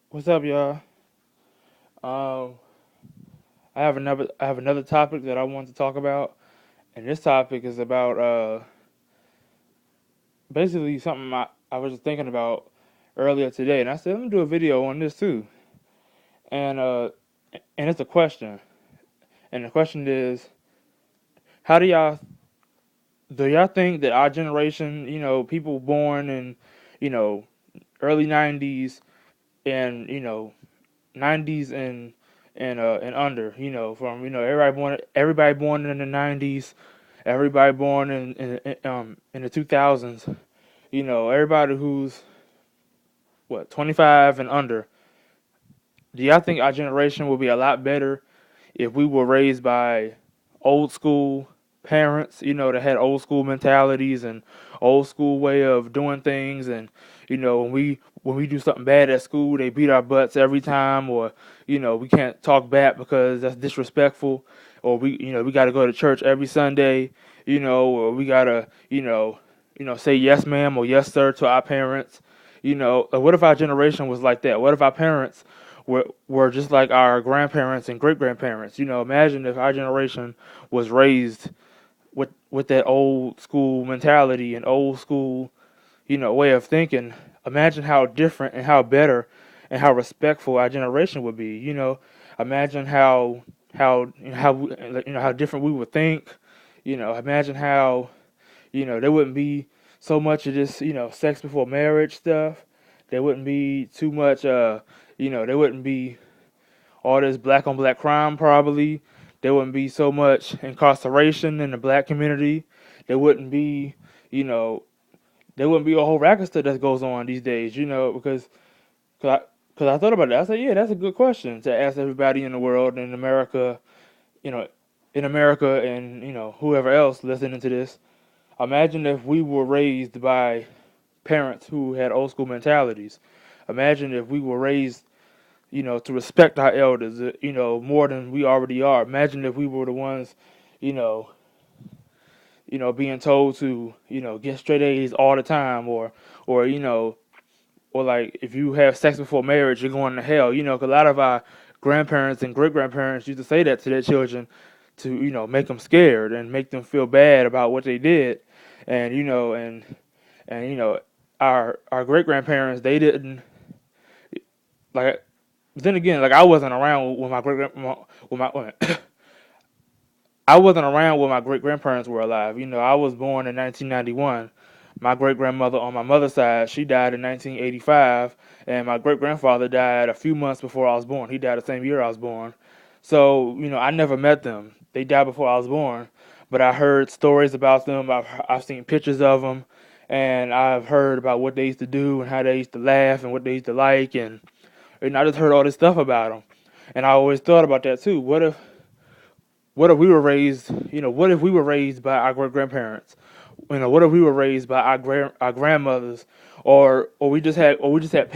What's up, y'all? Um, I have another topic that I want to talk about, and this topic is about basically something I was just thinking about earlier today, and I said let me do a video on this too, and uh, and it's a question, and the question is, how do y'all think that our generation, people born in, you know, early '90s and '90s and under, from everybody born in the '90s. Everybody born in the 2000s, everybody who's 25 and under. Do y'all think our generation will be a lot better if we were raised by old school parents, that had old school mentalities and old school way of doing things, and when we do something bad at school, they beat our butts every time, or we can't talk back because that's disrespectful, or we got to go to church every Sunday, or we gotta say yes ma'am or yes sir to our parents. What if our generation was like that? What if our parents were just like our grandparents and great grandparents? Imagine if our generation was raised with that old school mentality and old school, way of thinking. Imagine how different and how better and how respectful our generation would be. Imagine how different we would think. Imagine how there wouldn't be so much of this, sex before marriage stuff. There wouldn't be too much, there wouldn't be all this black on black crime probably. There wouldn't be so much incarceration in the black community. There wouldn't be, you know, there wouldn't be a whole racket stuff that goes on these days, cause I thought about it. I said, yeah, that's a good question to ask everybody in the world, you know, in America and, whoever else listening to this. Imagine if we were raised by parents who had old school mentalities. Imagine if we were raised, to respect our elders, more than we already are. Imagine if we were the ones, you know, being told to, get straight A's all the time, or or like if you have sex before marriage, you're going to hell. 'Cause a lot of our grandparents and great grandparents used to say that to their children to, make them scared and make them feel bad about what they did, and and our great grandparents, they didn't like. Then again, like I wasn't around when my great when my I wasn't around when my great grandparents were alive. I was born in 1991. My great grandmother on my mother's side, she died in 1985, and my great grandfather died a few months before I was born. He died the same year I was born. So I never met them. They died before I was born, but I heard stories about them. I've seen pictures of them, and I've heard about what they used to do and how they used to laugh and what they used to like, and I just heard all this stuff about them, and I always thought about that too. What if we were raised, what if we were raised by our great grandparents? What if we were raised by our grandmothers, or we just had parents